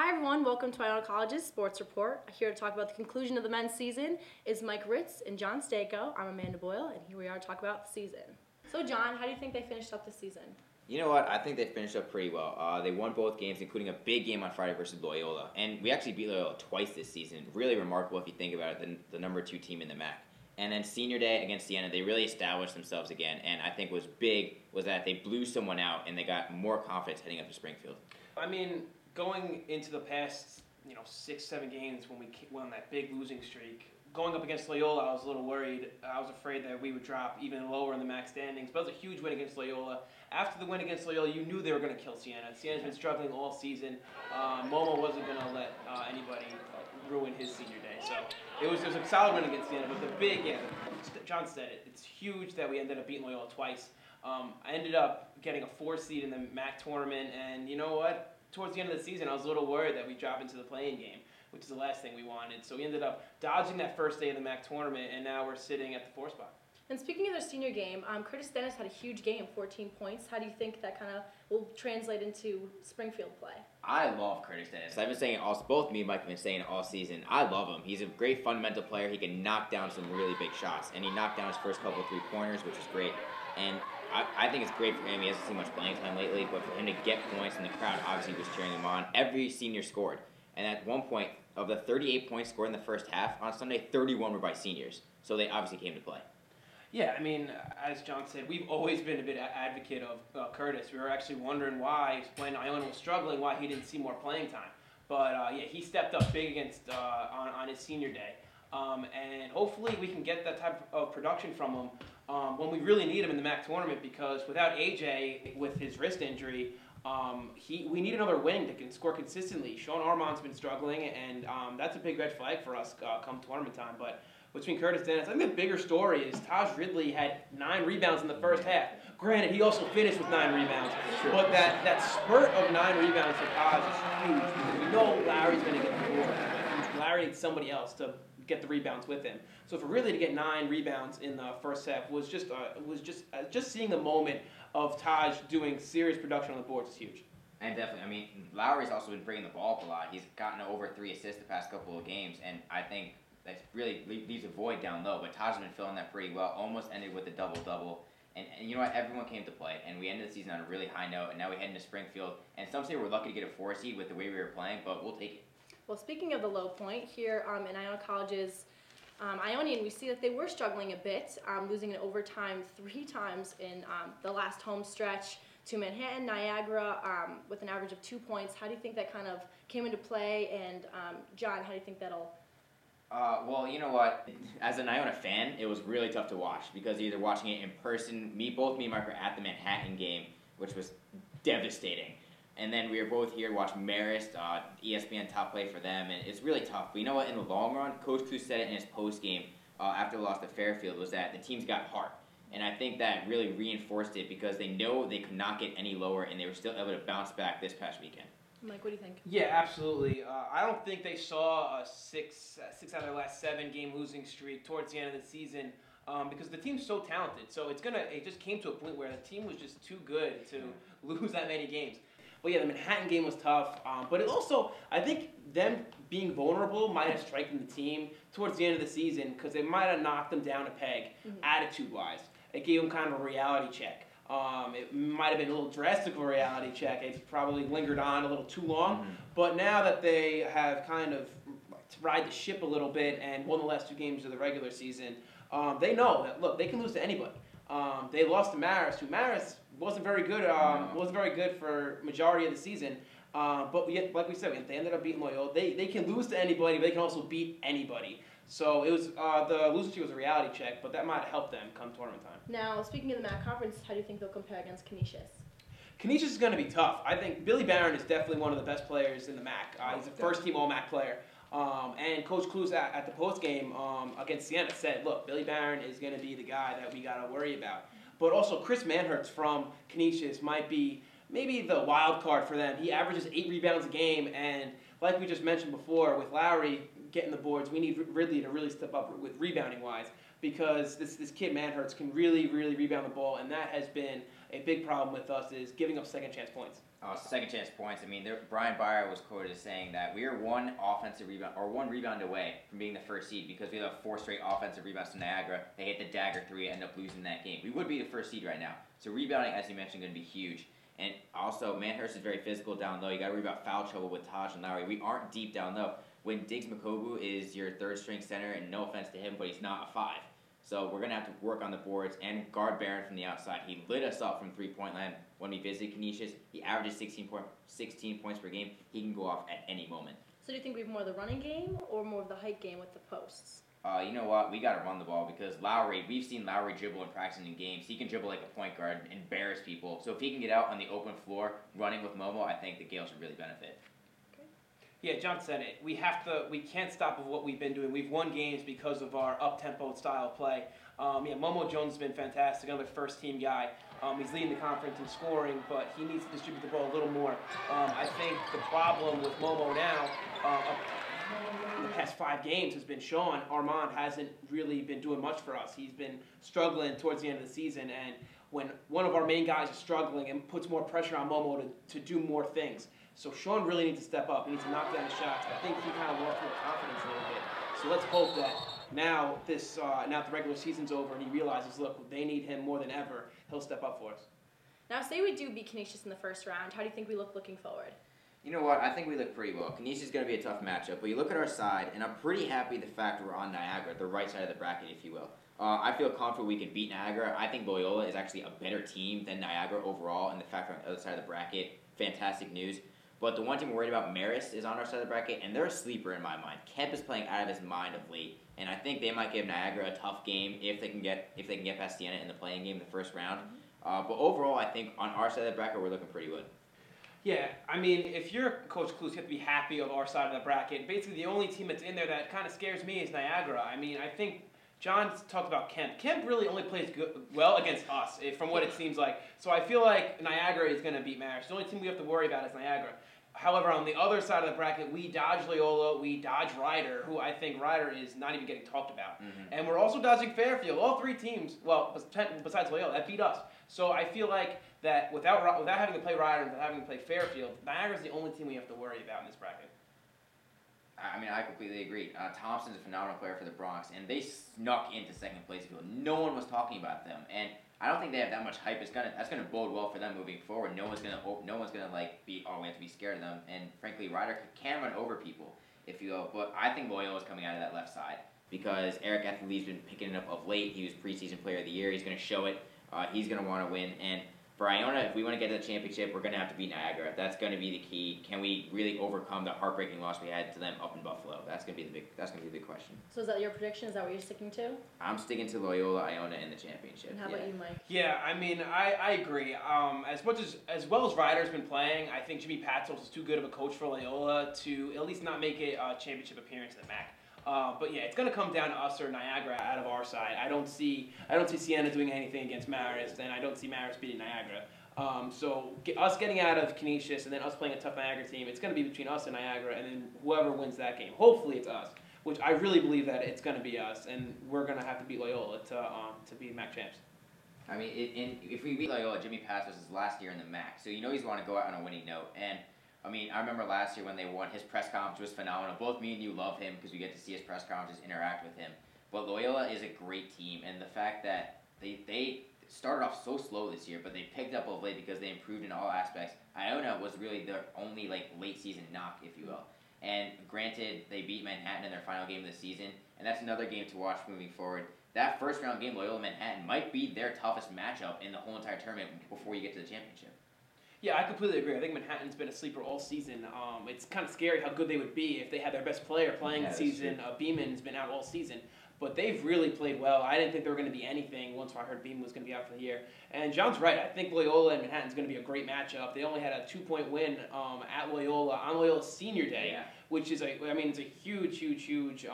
Hi everyone, welcome to Iona College's Sports Report. Here to talk about the conclusion of the men's season is Mike Ritz and John Stanko. I'm Amanda Boyle, and here we are to talk about the season. So John, how do you think they finished up the season? You know what? I think they finished up pretty well. They won both games, including a big game on Friday versus Loyola. And we actually beat Loyola twice this season. Really remarkable if you think about it, the number 2 team in the MAAC. And then senior day against Iona, they really established themselves again. And I think was big was that they blew someone out and they got more confidence heading up to Springfield. I mean, going into the past, 6-7 games when we went on that big losing streak, going up against Loyola, I was a little worried. I was afraid that we would drop even lower in the MAAC standings. But it was a huge win against Loyola. After the win against Loyola, you knew they were going to kill Siena. Siena's been struggling all season. Momo wasn't going to let anybody ruin his senior day. So it was a solid win against Siena. But the big, John said it. It's huge that we ended up beating Loyola twice. I ended up getting a 4 seed in the MAAC tournament, and you know what? Towards the end of the season, I was a little worried that we drop into the play-in game, which is the last thing we wanted. So we ended up dodging that first day of the MAAC tournament, and now we're sitting at the 4 spot. And speaking of their senior game, Curtis Dennis had a huge game, 14 points. How do you think that kind of will translate into Springfield play? I love Curtis Dennis. I've been saying it both me and Mike have been saying it all season. I love him. He's a great fundamental player. He can knock down some really big shots, and he knocked down his first couple of 3-pointers, which is great. And I think it's great for him. He hasn't seen much playing time lately, but for him to get points, and the crowd obviously was cheering him on. Every senior scored. And at one point, of the 38 points scored in the first half, on Sunday, 31 were by seniors. So they obviously came to play. Yeah, I mean, as John said, we've always been a bit advocate of Curtis. We were actually wondering why, when Iona was struggling, why he didn't see more playing time. But he stepped up big against on his senior day. And hopefully we can get that type of production from him when we really need him in the MAAC tournament, because without AJ with his wrist injury, we need another wing that can score consistently. Sean Armand's been struggling, and that's a big red flag for us come tournament time. But between Curtis Dennis, I think the bigger story is Taj Ridley had 9 rebounds in the first half. Granted, he also finished with 9 rebounds, but that spurt of 9 rebounds for Taj is huge, because we know Larry's going to get the board. Larry needs somebody else to get the rebounds with him. So for really to get 9 rebounds in the first half was just seeing the moment of Taj doing serious production on the boards is huge. And definitely, I mean, Lowry's also been bringing the ball up a lot. He's gotten over 3 assists the past couple of games, and I think that really leaves a void down low. But Taj has been filling that pretty well. Almost ended with a double-double. And you know what? Everyone came to play, and we ended the season on a really high note. And now we head into Springfield. And some say we're lucky to get a 4 seed with the way we were playing, but we'll take it. Well, speaking of the low point, here in Iona College's Ionian, we see that they were struggling a bit, losing in overtime 3 times in the last home stretch to Manhattan, Niagara, with an average of 2 points. How do you think that kind of came into play? And John, how do you think that'll... Well, you know what? As an Iona fan, it was really tough to watch, because either watching it in person, both me and Mike were at the Manhattan game, which was devastating. And then we were both here to watch Marist, ESPN top play for them, and it's really tough. But you know what? In the long run, Coach Kultzow said it in his post-game after the loss to Fairfield, was that the team's got heart. And I think that really reinforced it, because they know they could not get any lower, and they were still able to bounce back this past weekend. Mike, what do you think? Yeah, absolutely. I don't think they saw a 6 out of their last 7 game losing streak towards the end of the season, because the team's so talented. So it just came to a point where the team was just too good to lose that many games. But yeah, the Manhattan game was tough, but it also, I think them being vulnerable might have strengthened the team towards the end of the season, because they might have knocked them down a peg, attitude-wise. It gave them kind of a reality check. It might have been a little drastic of a reality check. It's probably lingered on a little too long. But now that they have kind of ride the ship a little bit and won the last 2 games of the regular season, they know that, look, they can lose to anybody. They lost to Marist, who Marist wasn't very good. Wasn't very good for majority of the season. But yet, like we said, they ended up beating Loyola. They can lose to anybody, but they can also beat anybody. So it was the losing streak was a reality check, but that might help them come tournament time. Now, speaking of the MAAC conference, how do you think they'll compare against Canisius? Canisius is going to be tough. I think Billy Barron is definitely one of the best players in the MAAC. He's a first-team All-MAAC player. And Coach Kultzow at the postgame against Siena said, look, Billy Barron is going to be the guy that we got to worry about. But also Chris Manhertz from Canisius might be maybe the wild card for them. He averages 8 rebounds a game, and like we just mentioned before, with Lowry getting the boards, we need Ridley to really step up with rebounding-wise, because this kid Manhertz can really rebound the ball, and that has been a big problem with us, is giving up second-chance points. Second chance points. I mean, Brian Byer was quoted as saying that we are one rebound away from being the first seed because we have 4 straight offensive rebounds to Niagara. They hit the dagger 3, end up losing that game. We would be the first seed right now. So rebounding, as you mentioned, going to be huge. And also, Manhurst is very physical down low. You got to worry about foul trouble with Taj and Lowry. We aren't deep down low. When Diggs Makobu is your third string center, and no offense to him, but he's not a 5. So we're going to have to work on the boards and guard Barron from the outside. He lit us up from three-point land when we visited Canisius. He averages 16 points per game. He can go off at any moment. So do you think we have more of the running game or more of the height game with the posts? You know what? We got to run the ball because Lowry, we've seen Lowry dribble in practice in games. He can dribble like a point guard, embarrass people. So if he can get out on the open floor running with Momo, I think the Gales should really benefit. Yeah, John said it. We can't stop with what we've been doing. We've won games because of our up-tempo style of play. Momo Jones has been fantastic, another first-team guy. He's leading the conference in scoring, but he needs to distribute the ball a little more. I think the problem with Momo now, in the past 5 games, has been Sean Armand hasn't really been doing much for us. He's been struggling towards the end of the season, and when one of our main guys is struggling, it puts more pressure on Momo to do more things. So Sean really needs to step up. He needs to knock down the shots. I think he kind of lost more confidence a little bit. So let's hope that now the regular season's over and he realizes, look, they need him more than ever. He'll step up for us. Now, say we do beat Canisius in the first round. How do you think we look looking forward? You know what? I think we look pretty well. Canisius is going to be a tough matchup, but you look at our side, and I'm pretty happy the fact we're on Niagara, the right side of the bracket, if you will. I feel confident we can beat Niagara. I think Loyola is actually a better team than Niagara overall, and the fact we're on the other side of the bracket, fantastic news. But the one team we're worried about, Marist, is on our side of the bracket, and they're a sleeper in my mind. Kemp is playing out of his mind of late, and I think they might give Niagara a tough game if they can get past Siena in the playing game in the first round. But overall, I think on our side of the bracket, we're looking pretty good. Yeah, I mean, if you're Coach Kultzow, you have to be happy of our side of the bracket. Basically, the only team that's in there that kind of scares me is Niagara. I mean, I think John talked about Kemp. Kemp really only plays well against us, from what it seems like. So I feel like Niagara is going to beat Marist. The only team we have to worry about is Niagara. However, on the other side of the bracket, we dodge Loyola, we dodge Ryder, who I think Ryder is not even getting talked about. And we're also dodging Fairfield. All 3 teams, well, besides Loyola, that beat us. So I feel like that without having to play Ryder and without having to play Fairfield, Niagara's the only team we have to worry about in this bracket. I mean, I completely agree. Thompson's a phenomenal player for the Bronx, and they snuck into second place. No one was talking about them, and I don't think they have that much hype. That's gonna bode well for them moving forward. No one's gonna like be, oh, we have to be scared of them. And frankly, Ryder can run over people, if you will. But I think Loyola is coming out of that left side because Eric Ethely's been picking it up of late. He was preseason player of the year. He's gonna show it. He's gonna want to win. And for Iona, if we want to get to the championship, we're gonna have to beat Niagara. That's gonna be the key. Can we really overcome the heartbreaking loss we had to them up in Buffalo? That's gonna be the big question. So is that your prediction? Is that what you're sticking to? I'm sticking to Loyola, Iona in the championship. And how about you, Mike? Yeah, I mean, I agree. As well as Ryder's been playing, I think Jimmy Patsos is too good of a coach for Loyola to at least not make a championship appearance in the MAAC. But yeah, it's going to come down to us or Niagara out of our side. I don't see Siena doing anything against Marist, and I don't see Marist beating Niagara. Us getting out of Canisius and then us playing a tough Niagara team, it's going to be between us and Niagara, and then whoever wins that game. Hopefully it's us, which I really believe that it's going to be us, and we're going to have to beat Loyola to be MAAC champs. I mean, if we beat Loyola, Jimmy Patsos is last year in the MAAC, so you know he's want to go out on a winning note. And I mean, I remember last year when they won, his press conference was phenomenal. Both me and you love him because we get to see his press conferences, interact with him. But Loyola is a great team, and the fact that they started off so slow this year, but they picked up of late because they improved in all aspects. Iona was really their only late season knock, if you will. And granted, they beat Manhattan in their final game of the season, and that's another game to watch moving forward. That first round game, Loyola Manhattan, might be their toughest matchup in the whole entire tournament before you get to the championship. Yeah, I completely agree. I think Manhattan's been a sleeper all season. It's kind of scary how good they would be if they had their best player playing the season. Beeman's been out all season. But they've really played well. I didn't think they were going to be anything once I heard Beeman was going to be out for the year. And John's right. I think Loyola and Manhattan's going to be a great matchup. They only had a 2-point win at Loyola on Loyola's senior day, which is it's a huge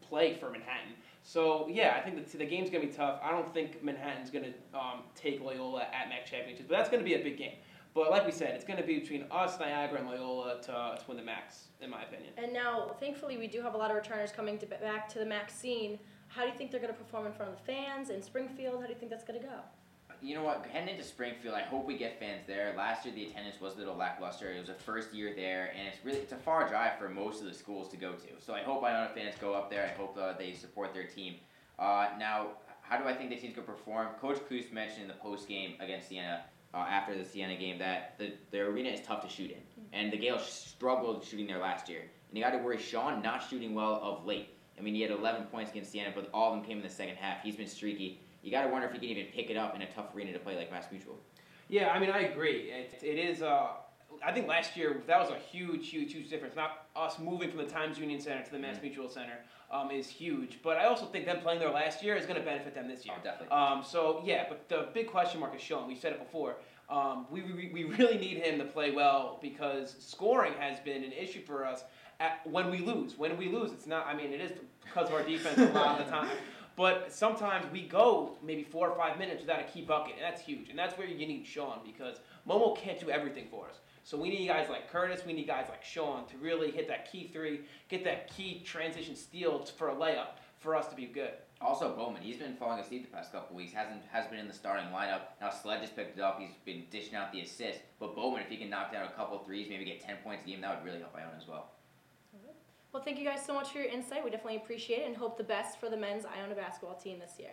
play for Manhattan. So, yeah, I think the game's going to be tough. I don't think Manhattan's going to take Loyola at MAAC championships, but that's going to be a big game. But like we said, it's going to be between us, Niagara, and Loyola to win the MAACs, in my opinion. And now, thankfully, we do have a lot of returners coming back to the MAAC scene. How do you think they're going to perform in front of the fans in Springfield? How do you think that's going to go? You know what? Heading into Springfield, I hope we get fans there. Last year, the attendance was a little lackluster. It was the first year there, and it's a far drive for most of the schools to go to. So I hope Iona fans go up there. I hope they support their team. Now, how do I think the team's going to perform? Coach Kluse mentioned in the post game against Siena, after the Siena game, that the arena is tough to shoot in, and the Gales struggled shooting there last year. And you got to worry Sean not shooting well of late. I mean, he had 11 points against Siena, but all of them came in the second half. He's been streaky. You got to wonder if he can even pick it up in a tough arena to play like Mass Mutual. Yeah, I mean, I agree. It is. I think last year that was a huge difference. Not us moving from the Times Union Center to the Mass Mutual Center is huge. But I also think them playing there last year is going to benefit them this year. Oh, definitely. So yeah, but the big question mark is Sean. We've said it before. We really need him to play well because scoring has been an issue for us when we lose. When we lose, it's not. I mean, it is because of our defense a lot of the time. But sometimes we go maybe 4 or 5 minutes without a key bucket, and that's huge. And that's where you need Sean because Momo can't do everything for us. So we need guys like Curtis, we need guys like Sean to really hit that key three, get that key transition steal for a layup for us to be good. Also, Bowman, he's been falling asleep the past couple weeks. Hasn't been in the starting lineup. Now Sledge has picked it up. He's been dishing out the assist. But Bowman, if he can knock down a couple threes, maybe get 10 points a game, that would really help Iona as well. Well, thank you guys so much for your insight. We definitely appreciate it and hope the best for the men's Iona basketball team this year.